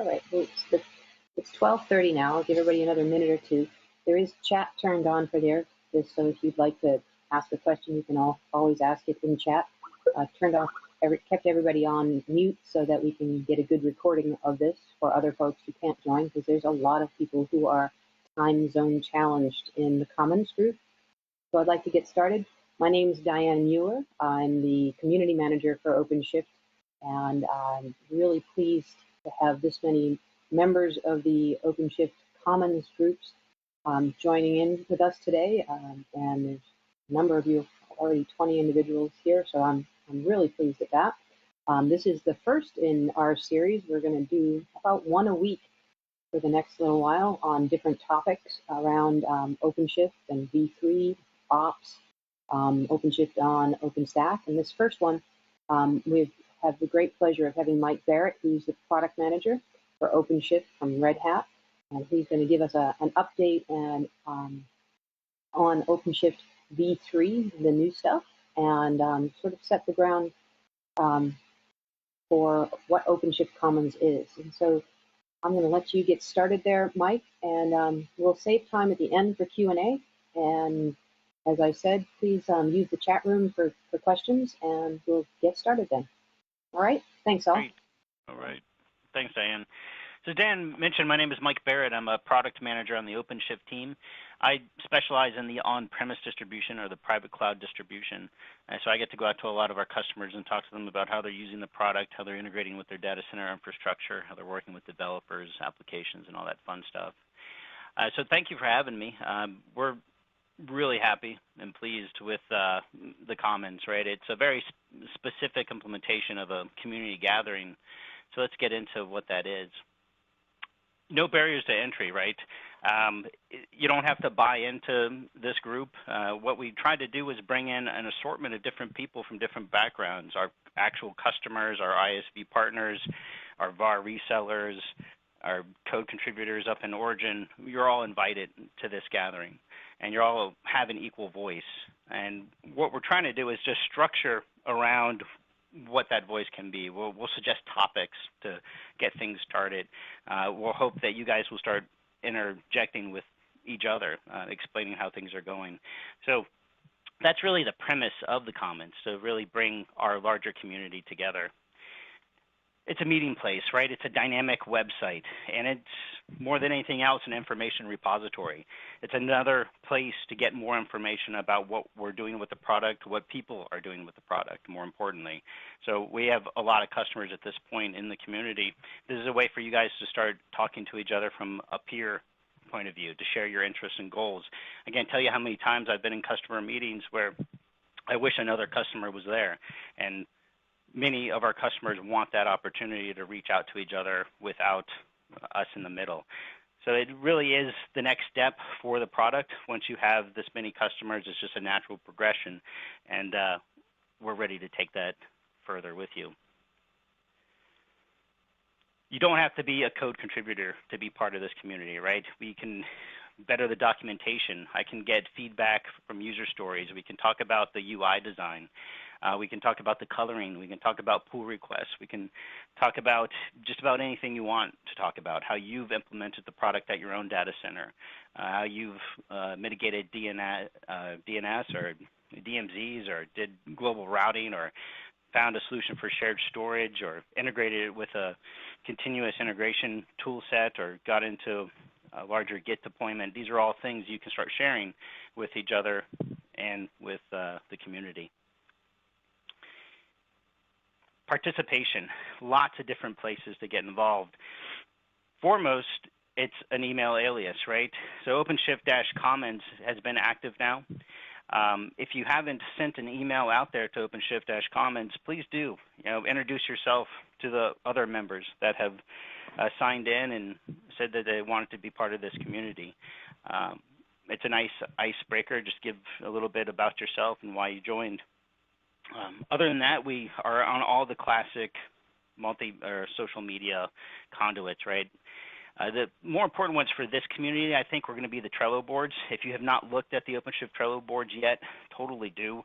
All right. Well, it's 12:30 now. I'll give everybody another minute or two. There is chat turned on for there, just so if you'd like to ask a question, you can always ask it in chat. Turned off, kept everybody on mute so that we can get a good recording of this for other folks who can't join, because there's a lot of people who are time zone challenged in the Commons group. So I'd like to get started. My name is Diane Mueller. I'm the community manager for OpenShift, and I'm really pleased to have this many members of the OpenShift Commons groups joining in with us today. And there's a number of you, already 20 individuals here, so I'm really pleased at that. This is the first in our series. We're going to do about one a week for the next little while on different topics around OpenShift and V3, ops, OpenShift on OpenStack. And this first one, we have the great pleasure of having Mike Barrett, who's the product manager for OpenShift from Red Hat. And he's going to give us an update and on OpenShift V3, the new stuff, and sort of set the ground for what OpenShift Commons is. And so I'm going to let you get started there, Mike, and we'll save time at the end for Q&A. And as I said, please use the chat room for questions, and we'll get started then. All right? Thanks, all. Great. All right. Thanks, Diane. So Dan mentioned my name is Mike Barrett. I'm a product manager on the OpenShift team. I specialize in the on-premise distribution or the private cloud distribution. And so I get to go out to a lot of our customers and talk to them about how they're using the product, how they're integrating with their data center infrastructure, how they're working with developers, applications, and all that fun stuff. So thank you for having me. We're really happy and pleased with the Commons, right? It's a very specific implementation of a community gathering. So let's get into what that is. No barriers to entry, right? You don't have to buy into this group. What we tried to do was bring in an assortment of different people from different backgrounds, our actual customers, our ISV partners, our VAR resellers, our code contributors up in Origin. You're all invited to this gathering, and you all have an equal voice. And what we're trying to do is just structure around what that voice can be. We'll suggest topics to get things started. We'll hope that you guys will start interjecting with each other, explaining how things are going. So that's really the premise of the Commons, to really bring our larger community together. It's a meeting place, right? It's a dynamic website, and it's more than anything else an information repository. It's another place to get more information about what we're doing with the product, what people are doing with the product, more importantly. So we have a lot of customers at this point in the community. This is a way for you guys to start talking to each other from a peer point of view, to share your interests and goals. I can't tell you how many times I've been in customer meetings where I wish another customer was there, and many of our customers want that opportunity to reach out to each other without us in the middle. So it really is the next step for the product. Once you have this many customers, it's just a natural progression, and we're ready to take that further with you. You don't have to be a code contributor to be part of this community, right? We can better the documentation. I can get feedback from user stories. We can talk about the UI design. We can talk about the coloring. We can talk about pull requests. We can talk about just about anything you want to talk about, how you've implemented the product at your own data center, how you've mitigated DNS or DMZs, or did global routing, or found a solution for shared storage, or integrated it with a continuous integration tool set, or got into a larger Git deployment. These are all things you can start sharing with each other and with the community. Participation, lots of different places to get involved. Foremost, it's an email alias, right? So OpenShift-Commons has been active now. If you haven't sent an email out there to OpenShift-Commons, please do. Introduce yourself to the other members that have signed in and said that they wanted to be part of this community. It's a nice icebreaker. Just give a little bit about yourself and why you joined. Other than that, we are on all the classic social media conduits, right? The more important ones for this community, I think, we're going to be the Trello boards. If you have not looked at the OpenShift Trello boards yet, totally do.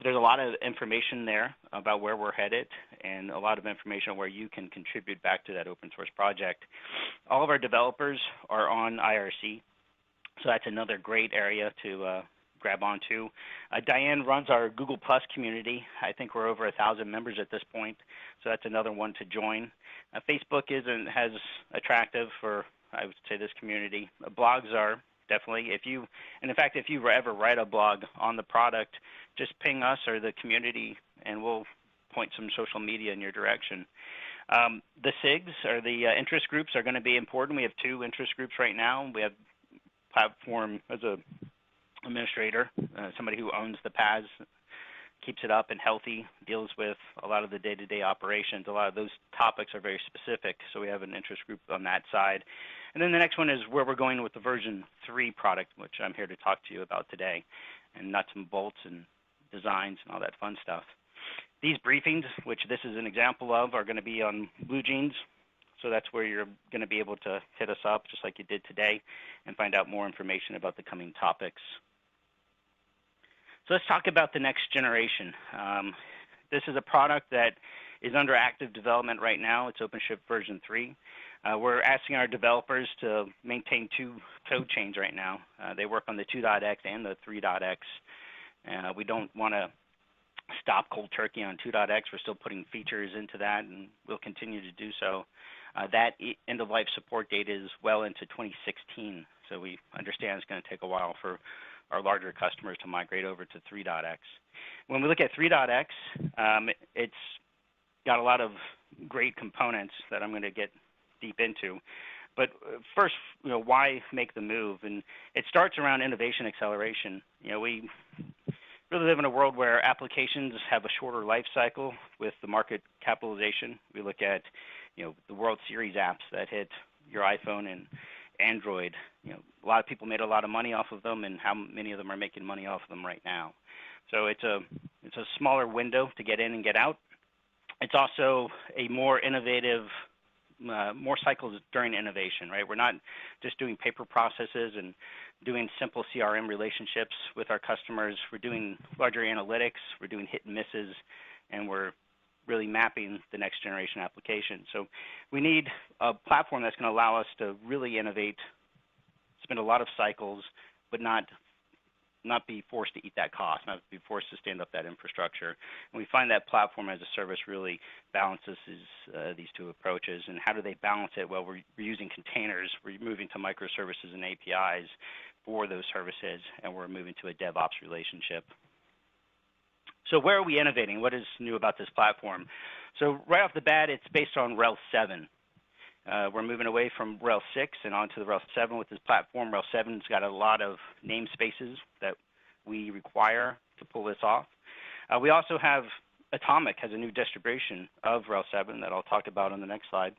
there's a lot of information there about where we're headed and a lot of information on where you can contribute back to that open source project. All of our developers are on IRC, so that's another great area to grab onto. Diane runs our Google Plus community. I think we're over 1,000 members at this point, so that's another one to join. Facebook isn't as attractive for, I would say, this community. Blogs are definitely. In fact, if you ever write a blog on the product, just ping us or the community, and we'll point some social media in your direction. The SIGs, or the interest groups, are going to be important. We have 2 interest groups right now. We have platform as a administrator, somebody who owns the PaaS, keeps it up and healthy, deals with a lot of the day-to-day operations. A lot of those topics are very specific, so we have an interest group on that side. And then the next one is where we're going with the version 3 product, which I'm here to talk to you about today, and nuts and bolts and designs and all that fun stuff. These briefings, which this is an example of, are going to be on BlueJeans, so that's where you're going to be able to hit us up, just like you did today, and find out more information about the coming topics. So let's talk about the next generation. This is a product that is under active development right now. It's OpenShift version 3. We're asking our developers to maintain 2 code chains right now. They work on the 2.x and the 3.x. We don't want to stop cold turkey on 2.x. We're still putting features into that, and we'll continue to do so. That end-of-life support date is well into 2016, so we understand it's going to take a while for our larger customers to migrate over to 3.x. When we look at 3.x, it's got a lot of great components that I'm going to get deep into. But first, why make the move? And it starts around innovation acceleration. We really live in a world where applications have a shorter life cycle with the market capitalization. We look at, the World Series apps that hit your iPhone and Android. A lot of people made a lot of money off of them, and how many of them are making money off of them right now? So it's a smaller window to get in and get out. It's also a more innovative, more cycles during innovation, right? We're not just doing paper processes and doing simple CRM relationships with our customers. We're doing larger analytics. We're doing hit and misses, and we're really mapping the next generation application. So we need a platform that's going to allow us to really innovate, spend a lot of cycles, but not be forced to eat that cost, not be forced to stand up that infrastructure. And we find that platform as a service really balances these 2 approaches. And how do they balance it? Well, we're using containers. We're moving to microservices and APIs for those services, and we're moving to a DevOps relationship. So where are we innovating? What is new about this platform? So right off the bat, it's based on RHEL 7. We're moving away from RHEL 6 and onto the RHEL 7 with this platform. RHEL 7's got a lot of namespaces that we require to pull this off. We also have Atomic has a new distribution of RHEL 7 that I'll talk about on the next slide.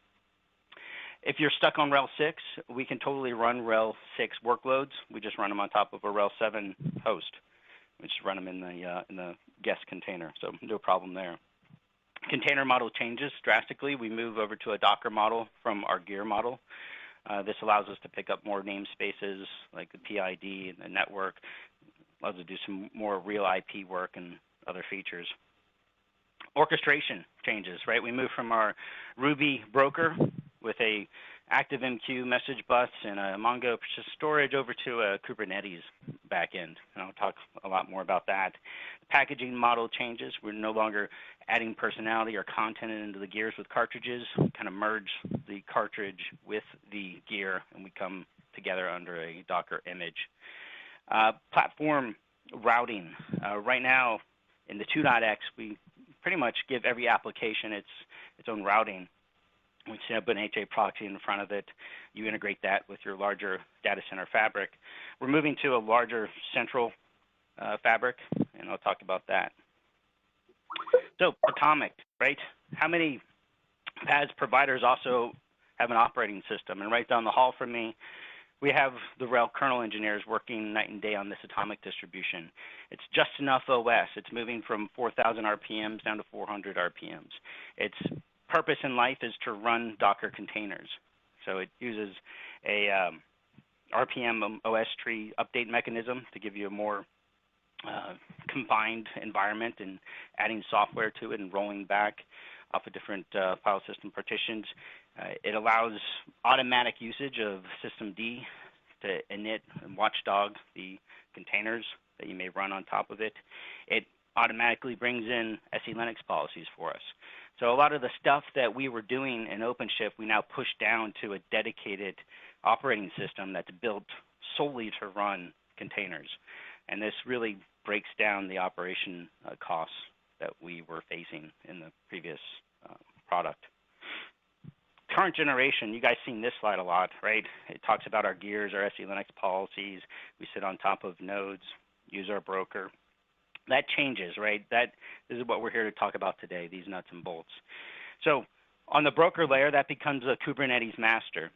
If you're stuck on RHEL 6, we can totally run RHEL 6 workloads. We just run them on top of a RHEL 7 host. We just run them in the guest container, so no problem there. Container model changes drastically. We move over to a Docker model from our Gear model. This allows us to pick up more namespaces like the PID and the network. Allows us to do some more real IP work and other features. Orchestration changes, right? We move from our Ruby broker with a ActiveMQ message bus and a Mongo persistent storage over to a Kubernetes backend. And I'll talk a lot more about that. The packaging model changes. We're no longer adding personality or content into the gears with cartridges. We kind of merge the cartridge with the gear, and we come together under a Docker image. Platform routing. Right now, in the 2.x, we pretty much give every application its own routing. We set up an HA proxy in front of it. You integrate that with your larger data center fabric. We're moving to a larger central fabric, and I'll talk about that. So Atomic, right? How many PaaS providers also have an operating system? And right down the hall from me, we have the RHEL kernel engineers working night and day on this Atomic distribution. It's just enough OS. It's moving from 4,000 RPMs down to 400 RPMs. Its purpose in life is to run Docker containers. So it uses a RPM OS tree update mechanism to give you a more combined environment and adding software to it and rolling back off of different file system partitions. It allows automatic usage of systemd to init and watchdog the containers that you may run on top of it. It automatically brings in SE Linux policies for us. So a lot of the stuff that we were doing in OpenShift, we now push down to a dedicated operating system that's built solely to run containers. And this really breaks down the operation costs that we were facing in the previous product. Current generation, you guys seen this slide a lot, right? It talks about our gears, our SE Linux policies. We sit on top of nodes, use our broker. That changes, right? This is what we're here to talk about today, these nuts and bolts. So on the broker layer, that becomes a Kubernetes master.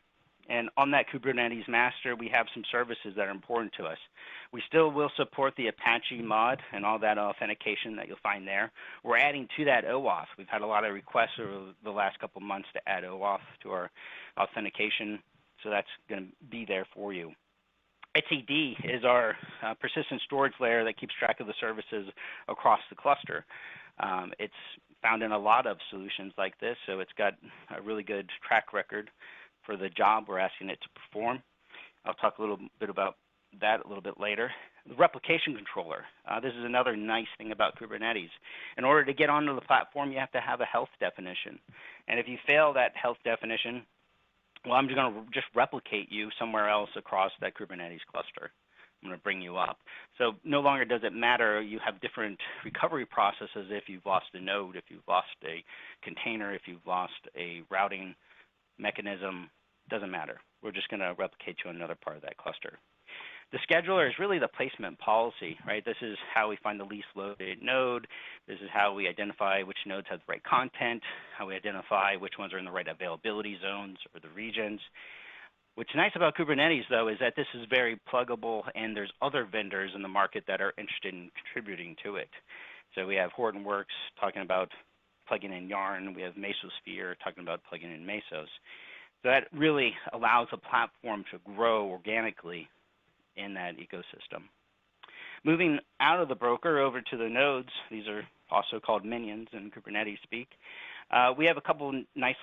And on that Kubernetes master, we have some services that are important to us. We still will support the Apache mod and all that authentication that you'll find there. We're adding to that OAuth. We've had a lot of requests over the last couple of months to add OAuth to our authentication, so that's going to be there for you. etcd is our persistent storage layer that keeps track of the services across the cluster. It's found in a lot of solutions like this, so it's got a really good track record for the job we're asking it to perform. I'll talk a little bit about that a little bit later. The replication controller. This is another nice thing about Kubernetes. In order to get onto the platform, you have to have a health definition. And if you fail that health definition, well, I'm just going to just replicate you somewhere else across that Kubernetes cluster. I'm going to bring you up. So no longer does it matter. You have different recovery processes if you've lost a node, if you've lost a container, if you've lost a routing mechanism, doesn't matter. We're just going to replicate you another part of that cluster. The scheduler is really the placement policy, right? This is how we find the least loaded node. This is how we identify which nodes have the right content, how we identify which ones are in the right availability zones or the regions. What's nice about Kubernetes, though, is that this is very pluggable, and there's other vendors in the market that are interested in contributing to it. So we have Hortonworks talking about plugging in Yarn. We have Mesosphere talking about plugging in Mesos. So that really allows a platform to grow organically in that ecosystem. Moving out of the broker over to the nodes, these are also called minions in Kubernetes speak. We have a couple nice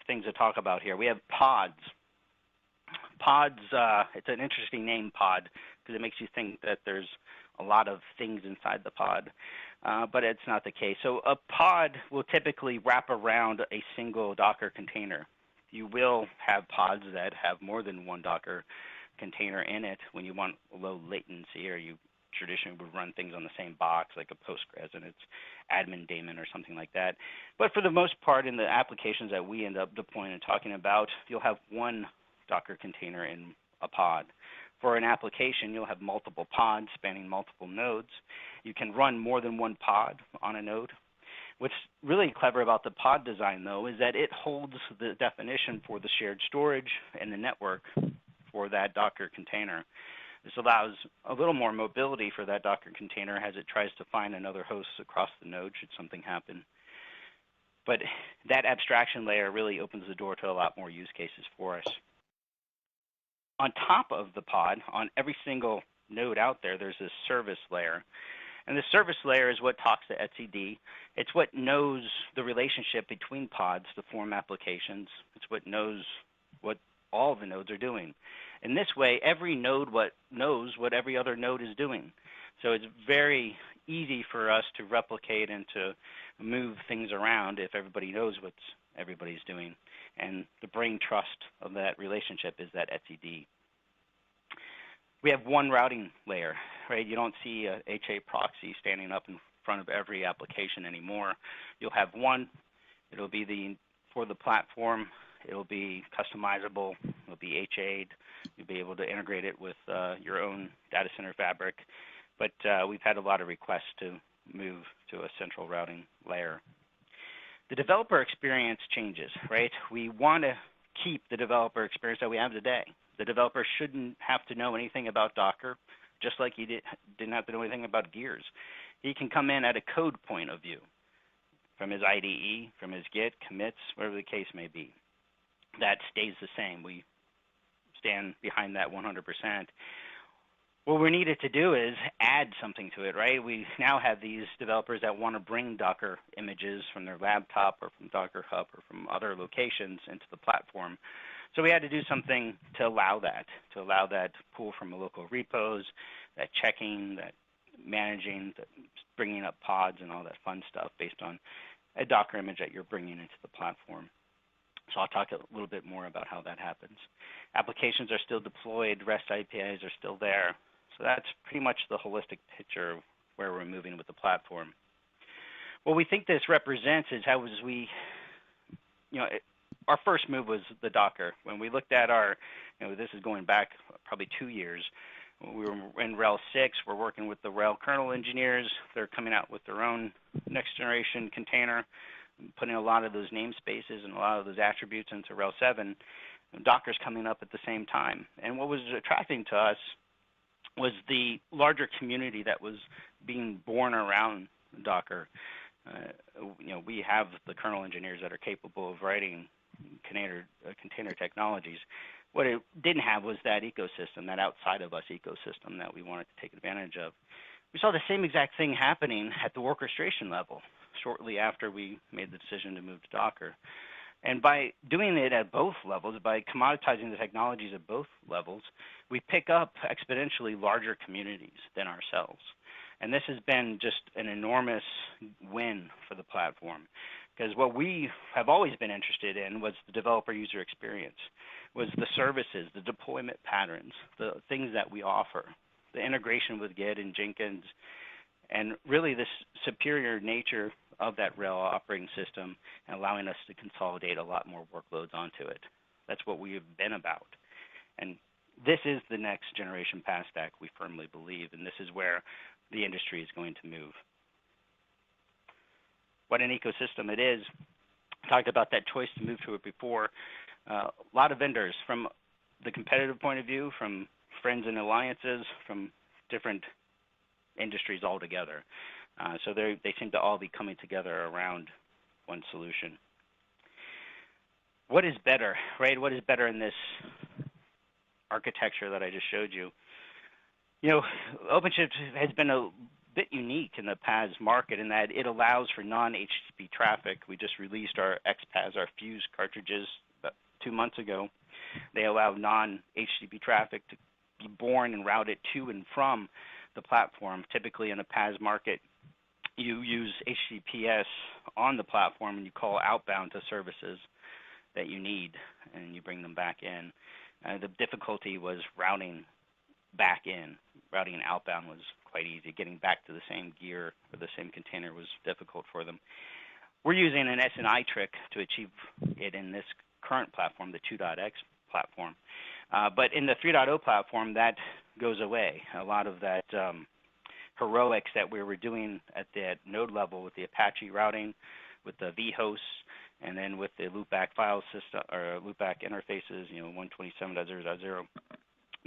things to talk about here. We have pods. Pods, it's an interesting name, pod, because it makes you think that there's a lot of things inside the pod, but it's not the case. So a pod will typically wrap around a single Docker container. You will have pods that have more than one Docker container in it when you want low latency, or you traditionally would run things on the same box like a Postgres and its admin daemon or something like that. But for the most part, in the applications that we end up deploying and talking about, you'll have one Docker container in a pod. For an application, you'll have multiple pods spanning multiple nodes. You can run more than one pod on a node. What's really clever about the pod design, though, is that it holds the definition for the shared storage and the network for that Docker container. This allows a little more mobility for that Docker container as it tries to find another host across the node should something happen. But that abstraction layer really opens the door to a lot more use cases for us. On top of the pod, on every single node out there, there's this service layer. And the service layer is what talks to etcd. It's what knows the relationship between pods to form applications. It's what knows what all the nodes are doing. In this way, every node knows what every other node is doing. So it's very easy for us to replicate and to move things around if everybody knows what everybody's doing. And the brain trust of that relationship is that etcd. We have one routing layer, right? You don't see a HA proxy standing up in front of every application anymore. You'll have one. It'll be for the platform. It'll be customizable. It'll be HA'd. You'll be able to integrate it with your own data center fabric. But we've had a lot of requests to move to a central routing layer. The developer experience changes, right? We want to keep the developer experience that we have today. The developer shouldn't have to know anything about Docker, just like he didn't have to know anything about gears. He can come in at a code point of view from his IDE, from his Git, commits, whatever the case may be. That stays the same. We stand behind that 100%. what we needed to do is add something to it, right? We now have these developers that want to bring Docker images from their laptop or from Docker Hub or from other locations into the platform. So we had to do something to allow that pull from the local repos, that checking, that managing, that bringing up pods and all that fun stuff based on a Docker image that you're bringing into the platform. So I'll talk a little bit more about how that happens. Applications are still deployed, REST APIs are still there. So that's pretty much the holistic picture of where we're moving with the platform. What we think this represents is how our first move was the Docker. When we looked at this is going back probably 2 years. We were in RHEL 6. We're working with the RHEL kernel engineers. They're coming out with their own next generation container, putting a lot of those namespaces and a lot of those attributes into RHEL 7. Docker's coming up at the same time. And what was attracting to us was the larger community that was being born around Docker. We have the kernel engineers that are capable of writing container technologies. What it didn't have was that ecosystem, that outside of us ecosystem that we wanted to take advantage of. We saw the same exact thing happening at the orchestration level shortly after we made the decision to move to Docker. And by doing it at both levels, by commoditizing the technologies at both levels, we pick up exponentially larger communities than ourselves. And this has been just an enormous win for the platform, because what we have always been interested in was the developer user experience, was the services, the deployment patterns, the things that we offer, the integration with Git and Jenkins, and really this superior nature of that RHEL operating system and allowing us to consolidate a lot more workloads onto it. That's what we have been about. And this is the next generation PaaS stack, we firmly believe, and this is where the industry is going to move. What an ecosystem it is. I talked about that choice to move to it before. A lot of vendors from the competitive point of view, from friends and alliances, from different industries altogether. So they seem to all be coming together around one solution. What is better, right? What is better in this architecture that I just showed you? OpenShift has been a bit unique in the PaaS market in that it allows for non-HTTP traffic. We just released our XPaaS, our Fuse cartridges, about 2 months ago. They allow non-HTTP traffic to be born and routed to and from the platform. Typically in a PaaS market, you use HTTPS on the platform and you call outbound to services that you need and you bring them back in. The difficulty was routing back in. Routing outbound was quite easy. Getting back to the same gear or the same container was difficult for them. We're using an SNI trick to achieve it in this current platform, the 2.x platform. But in the 3.0 platform, that goes away. A lot of that heroics that we were doing at the node level with the Apache routing, with the vhosts, and then with the loopback file system or loopback interfaces, 127.0.0,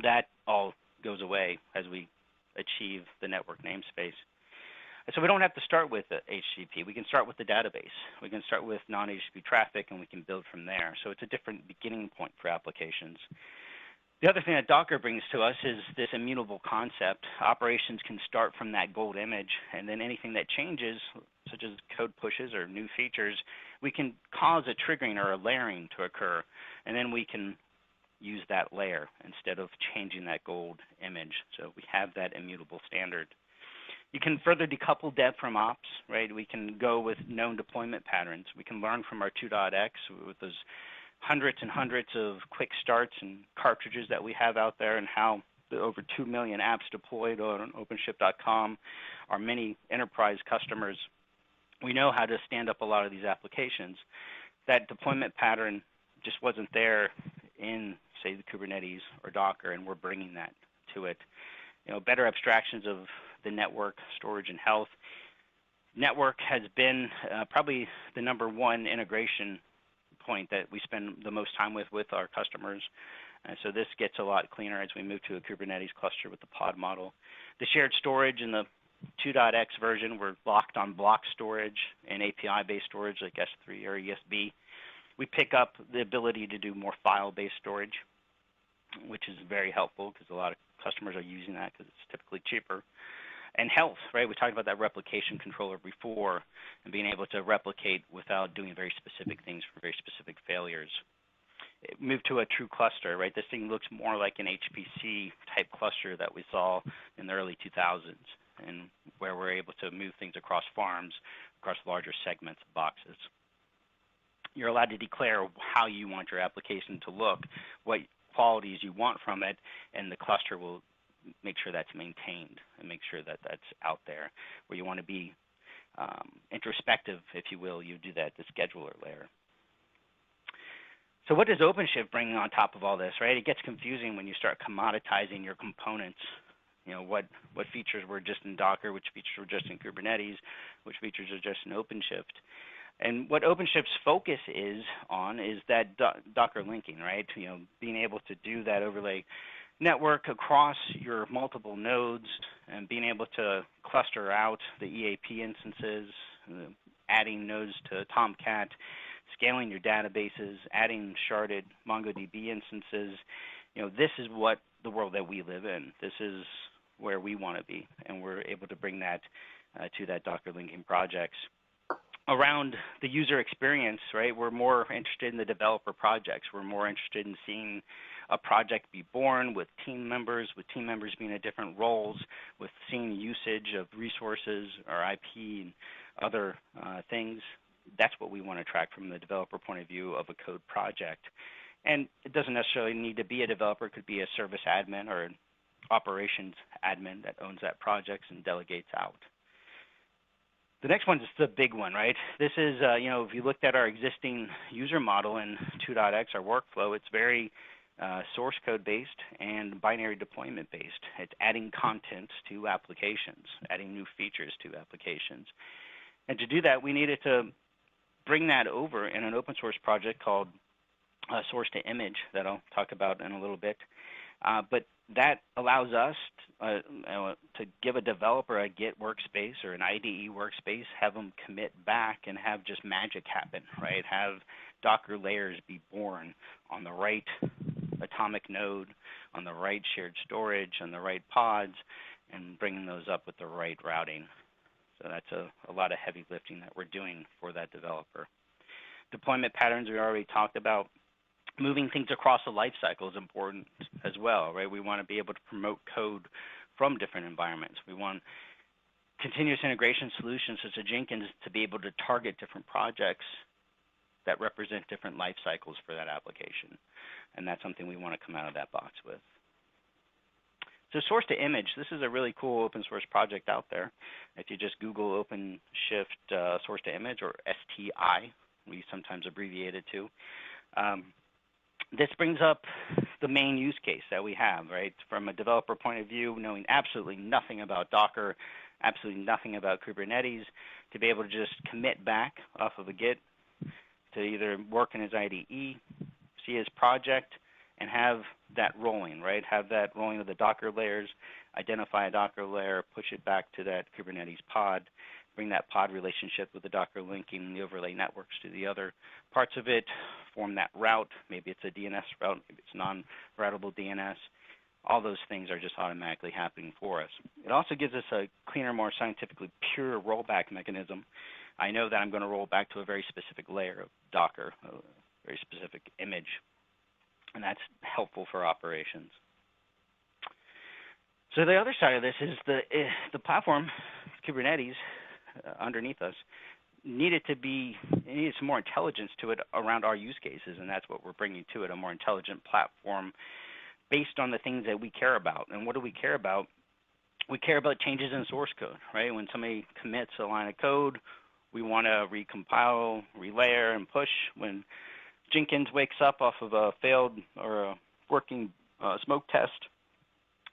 that all goes away as we achieve the network namespace. So we don't have to start with the HTTP. We can start with the database. We can start with non-HTTP traffic, and we can build from there. So it's a different beginning point for applications. The other thing that Docker brings to us is this immutable concept. Operations can start from that gold image, and then anything that changes, such as code pushes or new features, we can cause a triggering or a layering to occur, and then we can use that layer instead of changing that gold image. So we have that immutable standard. You can further decouple dev from ops, right? We can go with known deployment patterns. We can learn from our 2.x with those hundreds and hundreds of quick starts and cartridges that we have out there, and how the over 2 million apps deployed on OpenShift.com, our many enterprise customers. We know how to stand up a lot of these applications. That deployment pattern just wasn't there in, say, the Kubernetes or Docker, and we're bringing that to it. Better abstractions of the network, storage, and health. Network has been probably the #1 integration point that we spend the most time with our customers. So this gets a lot cleaner as we move to a Kubernetes cluster with the pod model. The shared storage in the 2.x version, we're locked on block storage and API-based storage like S3 or ESB. We pick up the ability to do more file-based storage. which is very helpful because a lot of customers are using that because it's typically cheaper. And health, right? We talked about that replication controller before and being able to replicate without doing very specific things for very specific failures. It moved to a true cluster, right? This thing looks more like an HPC type cluster that we saw in the early 2000s, and where we're able to move things across farms, across larger segments of boxes. You're allowed to declare how you want your application to look, what qualities you want from it, and the cluster will make sure that's maintained and make sure that that's out there. Where you want to be introspective, if you will, you do that at the scheduler layer. So what does OpenShift bring on top of all this, right? It gets confusing when you start commoditizing your components. You know, what features were just in Docker, which features were just in Kubernetes, which features are just in OpenShift. And what OpenShift's focus is on is that Docker linking, right? You know, being able to do that overlay network across your multiple nodes and being able to cluster out the EAP instances, adding nodes to Tomcat, scaling your databases, adding sharded MongoDB instances. You know, this is what the world that we live in. This is where we want to be, and we're able to bring that to that Docker linking projects. Around the user experience, right, we're more interested in the developer projects. We're more interested in seeing a project be born with team members being in different roles, with seeing usage of resources or IP and other things. That's what we want to track from the developer point of view of a code project. And it doesn't necessarily need to be a developer. It could be a service admin or an operations admin that owns that project and delegates out. The next one is the big one, right? This is, you know, if you looked at our existing user model in 2.x, our workflow, it's very source code based and binary deployment based. It's adding content to applications, adding new features to applications. And to do that, we needed to bring that over in an open source project called Source to Image that I'll talk about in a little bit. But that allows us to give a developer a Git workspace or an IDE workspace, have them commit back and have just magic happen, right? Have Docker layers be born on the right atomic node, on the right shared storage, on the right pods, and bringing those up with the right routing. So that's a lot of heavy lifting that we're doing for that developer. Deployment patterns we already talked about. Moving things across the life cycle is important as well, right? We want to be able to promote code from different environments. We want continuous integration solutions such as Jenkins to be able to target different projects that represent different life cycles for that application. And that's something we want to come out of that box with. So source to image, this is a really cool open source project out there. If you just Google OpenShift source to image, or STI, we sometimes abbreviate it to, this brings up the main use case that we have, right? From a developer point of view, knowing absolutely nothing about Docker, absolutely nothing about Kubernetes, to be able to just commit back off of a Git, to either work in his IDE, see his project, and have that rolling, right? Have that rolling of the Docker layers, identify a Docker layer, push it back to that Kubernetes pod, bring that pod relationship with the Docker linking and the overlay networks to the other parts of it, form that route. Maybe it's a DNS route, maybe it's non-routable DNS. All those things are just automatically happening for us. It also gives us a cleaner, more scientifically pure rollback mechanism. I know that I'm going to roll back to a very specific layer of Docker, a very specific image, and that's helpful for operations. So the other side of this is the platform, Kubernetes, underneath us, needed some more intelligence to it around our use cases, and that's what we're bringing to it, a more intelligent platform based on the things that we care about. And what do we care about? We care about changes in source code, right? When somebody commits a line of code, we want to recompile, relayer, and push. When Jenkins wakes up off of a failed or a working smoke test,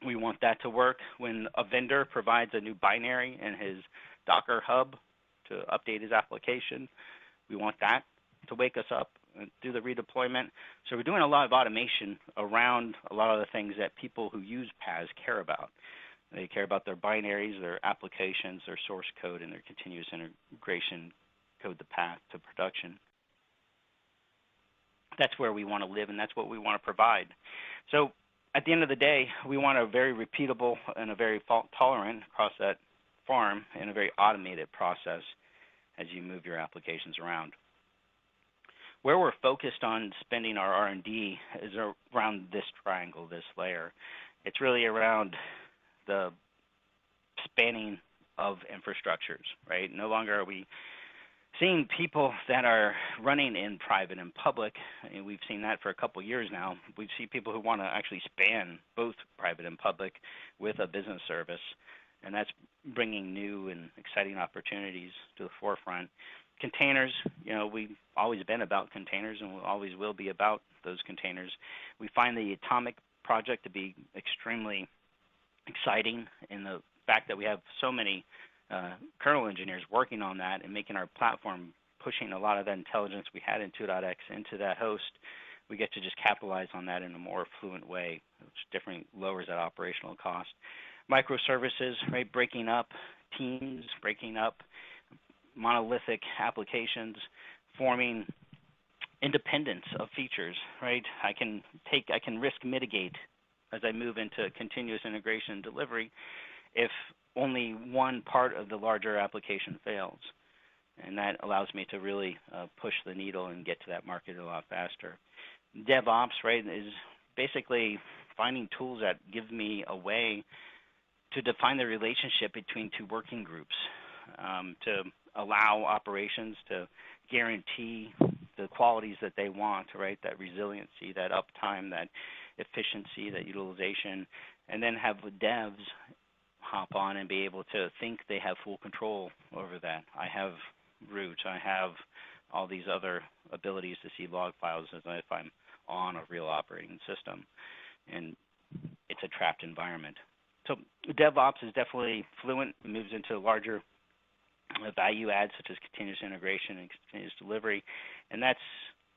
we want that to work. When a vendor provides a new binary in his Docker hub to update his application, we want that to wake us up and do the redeployment. So we're doing a lot of automation around a lot of the things that people who use PaaS care about. They care about their binaries, their applications, their source code, and their continuous integration code the path to production. That's where we want to live, and that's what we want to provide. So at the end of the day, we want a very repeatable and a very fault tolerant across that farm and a very automated process as you move your applications around. Where we're focused on spending our R&D is around this triangle, this layer. It's really around the spanning of infrastructures, right? No longer are we seeing people that are running in private and public. And we've seen that for a couple years now. We see people who want to actually span both private and public with a business service, and that's bringing new and exciting opportunities to the forefront. Containers, we've always been about containers and we always will be about those containers. We find the Atomic project to be extremely exciting in the fact that we have so many kernel engineers working on that and making our platform, pushing a lot of that intelligence we had in 2.x into that host. We get to just capitalize on that in a more fluent way, which lowers that operational cost. Microservices, right? Breaking up teams, breaking up monolithic applications, forming independence of features, right? I can risk mitigate as I move into continuous integration and delivery if only one part of the larger application fails. And that allows me to really push the needle and get to that market a lot faster. DevOps, right, is basically finding tools that give me a way to define the relationship between two working groups, to allow operations to guarantee the qualities that they want, right, that resiliency, that uptime, that efficiency, that utilization, and then have the devs hop on and be able to think they have full control over that. I have root, I have all these other abilities to see log files as if I'm on a real operating system, and it's a trapped environment. So DevOps is definitely fluent, moves into larger value adds such as continuous integration and continuous delivery, and that's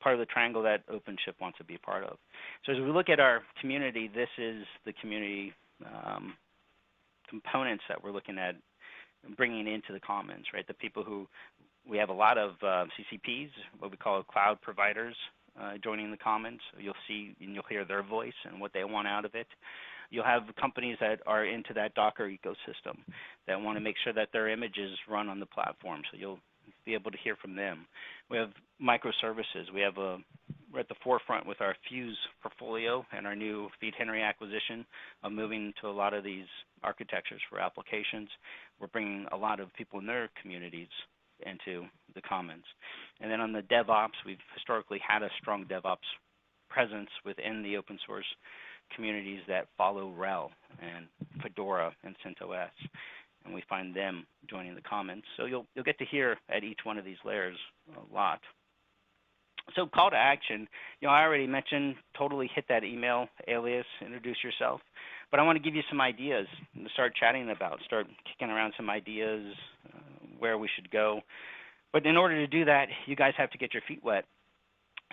part of the triangle that OpenShift wants to be a part of. So as we look at our community, this is the community components that we're looking at bringing into the commons, right? The people who, we have a lot of CCPs, what we call cloud providers, joining the commons. You'll see and you'll hear their voice and what they want out of it. You'll have companies that are into that Docker ecosystem that want to make sure that their images run on the platform, so you'll be able to hear from them. We have microservices. We're at the forefront with our Fuse portfolio and our new Feed Henry acquisition of moving to a lot of these architectures for applications. We're bringing a lot of people in their communities into the commons. And then on the DevOps, we've historically had a strong DevOps presence within the open source communities that follow RHEL and Fedora and CentOS, and we find them joining the commons. So you'll get to hear at each one of these layers a lot. So call to action, I already mentioned totally hit that email alias, introduce yourself, but I want to give you some ideas to start chatting about, start kicking around some ideas, where we should go. But in order to do that, you guys have to get your feet wet.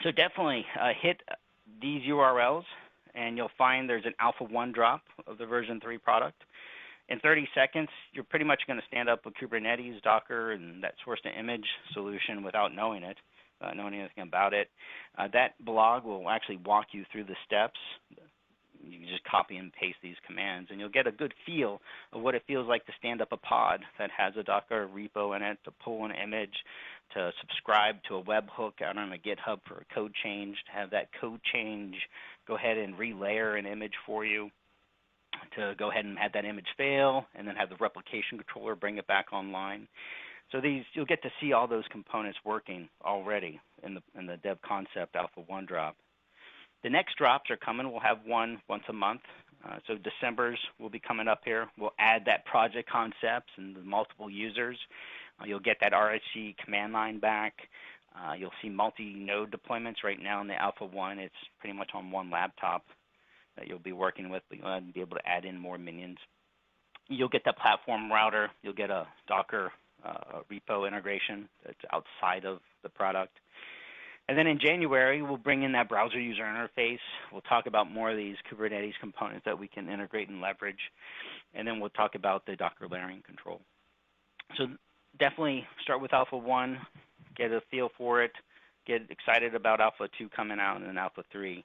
So definitely hit these URLs, and you'll find there's an Alpha 1 drop of the version 3 product. In 30 seconds, you're pretty much going to stand up with Kubernetes, Docker, and that source-to-image solution without knowing it, knowing anything about it. That blog will actually walk you through the steps. You can just copy and paste these commands, and you'll get a good feel of what it feels like to stand up a pod that has a Docker repo in it, to pull an image, to subscribe to a webhook out on a GitHub for a code change, to have that code change go ahead and relayer an image for you, to go ahead and have that image fail, and then have the replication controller bring it back online. So you'll get to see all those components working already in the dev concept Alpha 1 drop. The next drops are coming. We'll have one once a month. So December's will be coming up here. We'll add that project concepts and the multiple users. You'll get that RSC command line back. You'll see multi-node deployments. Right now in the Alpha 1, it's pretty much on one laptop that you'll be working with, but you'll be able to add in more minions. You'll get that platform router. You'll get a Docker repo integration that's outside of the product. And then in January, we'll bring in that browser user interface. We'll talk about more of these Kubernetes components that we can integrate and leverage. And then we'll talk about the Docker layering control. So definitely start with Alpha 1, get a feel for it, get excited about Alpha 2 coming out, and then Alpha 3.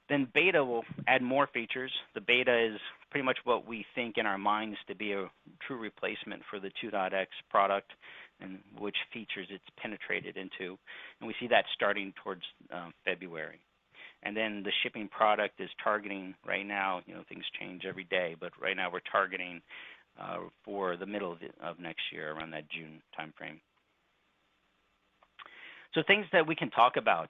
Then beta will add more features. The beta is pretty much what we think in our minds to be a true replacement for the 2.x product and which features it's penetrated into. And we see that starting towards February. And then the shipping product is targeting right now, things change every day, but right now we're targeting for the middle of next year, around that June timeframe. So things that we can talk about.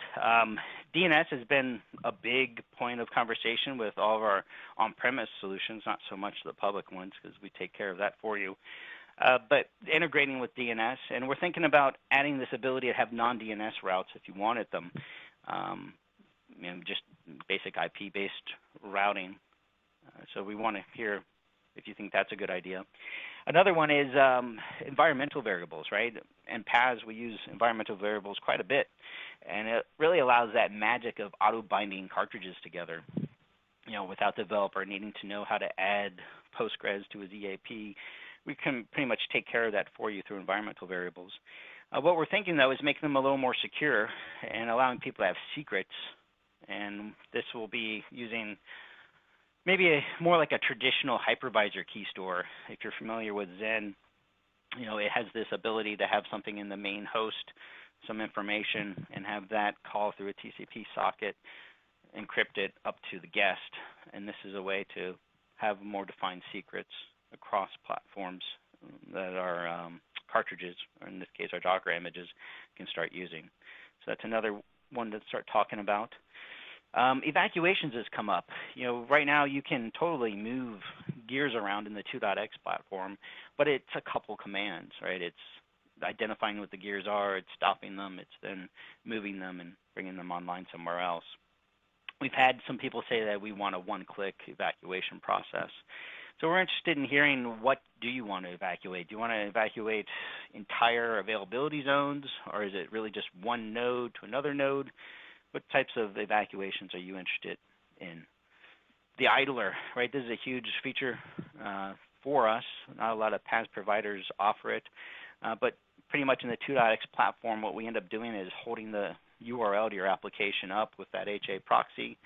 DNS has been a big point of conversation with all of our on-premise solutions, not so much the public ones because we take care of that for you. But integrating with DNS, and we're thinking about adding this ability to have non-DNS routes if you wanted them. Just basic IP-based routing. So we want to hear if you think that's a good idea. Another one is environmental variables, right? In PAS, we use environmental variables quite a bit, and it really allows that magic of auto-binding cartridges together, without the developer needing to know how to add Postgres to his EAP. We can pretty much take care of that for you through environmental variables. What we're thinking, though, is making them a little more secure and allowing people to have secrets, and this will be using maybe more like a traditional hypervisor key store. If you're familiar with Zen, it has this ability to have something in the main host, some information, and have that call through a TCP socket, encrypt it up to the guest. And this is a way to have more defined secrets across platforms that our cartridges, or in this case our Docker images, can start using. So that's another one to start talking about. Evacuations has come up. Right now you can totally move gears around in the 2.x platform, but it's a couple commands, right? It's identifying what the gears are, it's stopping them, it's then moving them and bringing them online somewhere else. We've had some people say that we want a one-click evacuation process. So we're interested in hearing, what do you want to evacuate? Do you want to evacuate entire availability zones, or is it really just one node to another node? What types of evacuations are you interested in? The idler, right? This is a huge feature for us. Not a lot of PaaS providers offer it, but pretty much in the 2.x platform, what we end up doing is holding the URL to your application up with that HA proxy,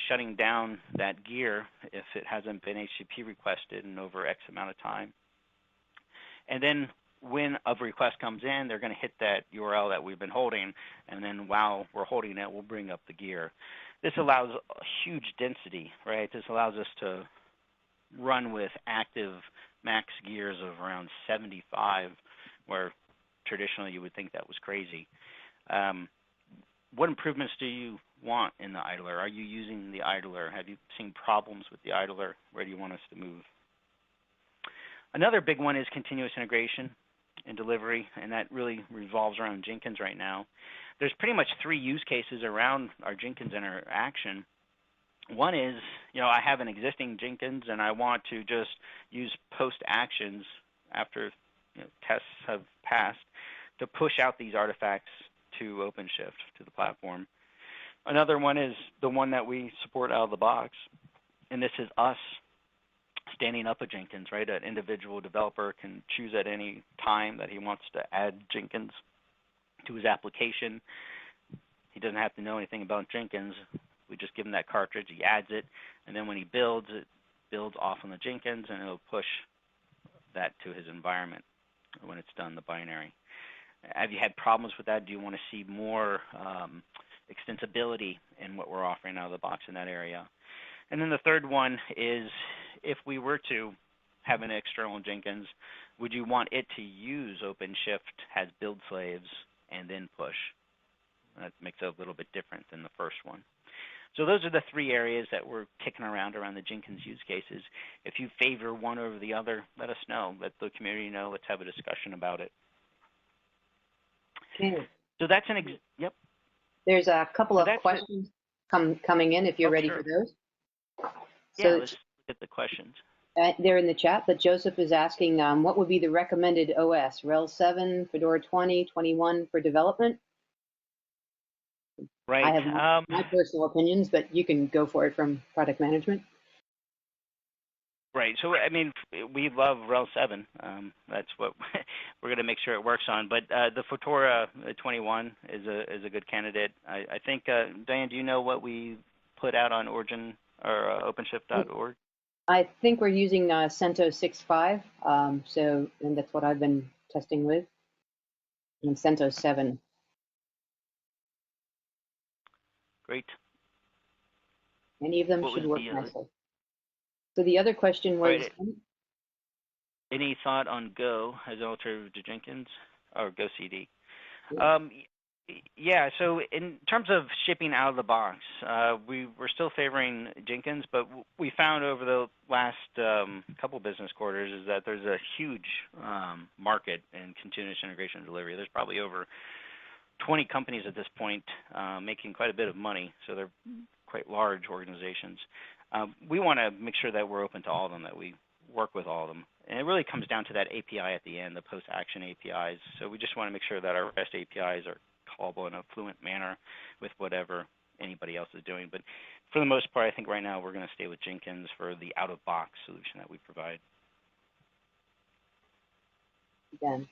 shutting down that gear if it hasn't been HTTP requested in over X amount of time. And then when a request comes in, they're going to hit that URL that we've been holding, and then while we're holding it, we'll bring up the gear. This allows a huge density, right? This allows us to run with active max gears of around 75, where traditionally you would think that was crazy. What improvements do you want in the idler? Are you using the idler? Have you seen problems with the idler? Where do you want us to move? Another big one is continuous integration and delivery, and that really revolves around Jenkins right now. There's pretty much 3 use cases around our Jenkins interaction. One is, I have an existing Jenkins and I want to just use post actions after tests have passed to push out these artifacts to OpenShift, to the platform. Another one is the one that we support out of the box, and this is us standing up a Jenkins, right? An individual developer can choose at any time that he wants to add Jenkins to his application. He doesn't have to know anything about Jenkins. We just give him that cartridge, he adds it, and then when he builds, it builds off on the Jenkins, and it'll push that to his environment when it's done, the binary. Have you had problems with that? Do you want to see more extensibility in what we're offering out of the box in that area? And then the third one is, if we were to have an external Jenkins, would you want it to use OpenShift as build slaves and then push? That makes it a little bit different than the first one. So those are the 3 areas that we're kicking around the Jenkins use cases. If you favor one over the other, let us know. Let the community know. Let's have a discussion about it. Okay. So that's yep. There's a couple of questions coming in if you're ready sure. for those. Yeah, let's look at the questions. They're in the chat, but Joseph is asking, what would be the recommended OS? RHEL 7, Fedora 20, 21 for development? Right. I have my personal opinions, but you can go for it from product management. Right. So, I mean, we love RHEL 7. That's what we're going to make sure it works on. But the Fedora 21 is a good candidate. I think, Diane, do you know what we put out on Origin or OpenShift.org? I think we're using CentOS 6.5, and that's what I've been testing with, and CentOS 7. Great. Any of them What should was work the nicely. So the other question was, right, any thought on Go as an alternative to Jenkins or Go CD? Yeah. Yeah, so in terms of shipping out of the box, we're still favoring Jenkins, but we found over the last couple business quarters is that there's a huge market in continuous integration and delivery. There's probably over 20 companies at this point making quite a bit of money, so they're quite large organizations. We want to make sure that we're open to all of them, that we work with all of them. And it really comes down to that API at the end, the post-action APIs. So we just want to make sure that our REST APIs are callable in a fluent manner with whatever anybody else is doing. But for the most part, I think right now we're going to stay with Jenkins for the out-of-box solution that we provide. Again,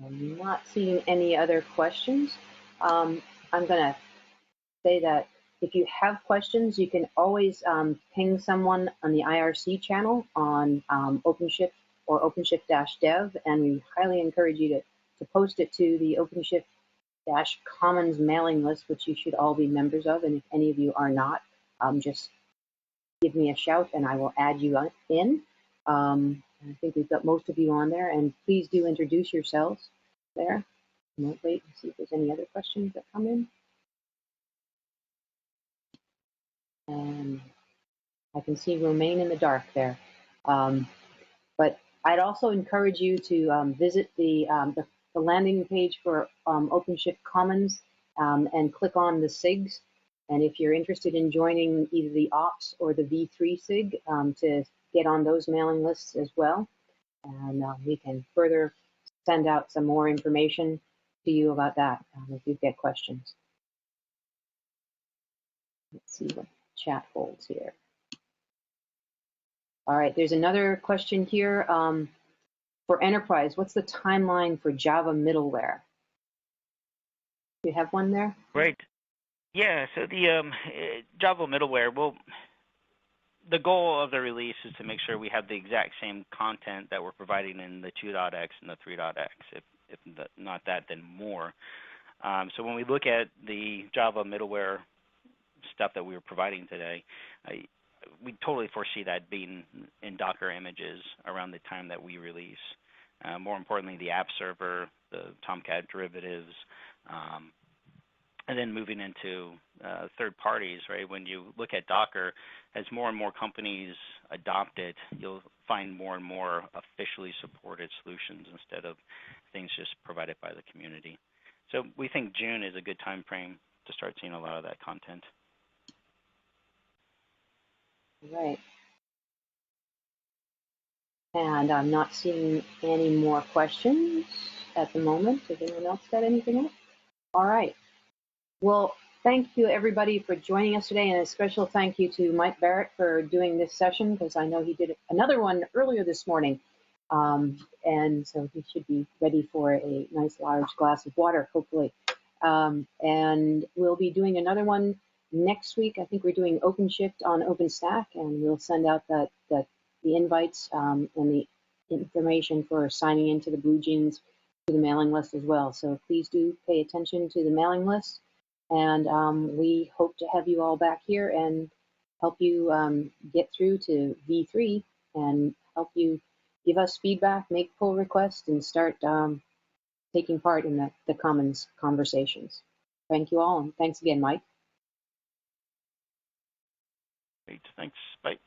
I'm not seeing any other questions. I'm going to say that if you have questions, you can always ping someone on the IRC channel on OpenShift or OpenShift-dev, and we highly encourage you to post it to the OpenShift-Commons mailing list, which you should all be members of, and if any of you are not, just give me a shout and I will add you in. I think we've got most of you on there, and please do introduce yourselves there. We'll wait and see if there's any other questions that come in. And I can see Romain in the dark there. But I'd also encourage you to visit the landing page for OpenShift Commons and click on the SIGs. And if you're interested in joining either the Ops or the V3 SIG, to get on those mailing lists as well. And we can further send out some more information to you about that if you get questions. Let's see what chat holds here. All right, there's another question here. For enterprise, what's the timeline for Java middleware? Do you have one there? Right. Yeah, so the Java middleware, well, the goal of the release is to make sure we have the exact same content that we're providing in the 2.x and the 3.x. If not that, then more. So when we look at the Java middleware stuff that we were providing today, we totally foresee that being in Docker images around the time that we release. More importantly, the app server, the Tomcat derivatives, and then moving into third parties, right? When you look at Docker, as more and more companies adopt it, you'll find more and more officially supported solutions instead of things just provided by the community. So we think June is a good time frame to start seeing a lot of that content. Right. And I'm not seeing any more questions at the moment. Has anyone else got anything else? All right. Well, thank you everybody for joining us today, and a special thank you to Mike Barrett for doing this session, because I know he did another one earlier this morning. And so he should be ready for a nice large glass of water, hopefully. And we'll be doing another one next week. I think we're doing OpenShift on OpenStack, and we'll send out the invites and the information for signing into the Blue Jeans to the mailing list as well. So please do pay attention to the mailing list. And we hope to have you all back here and help you get through to V3 and help you give us feedback, make pull requests, and start taking part in the Commons conversations. Thank you all, and thanks again, Mike. Great, thanks, bye.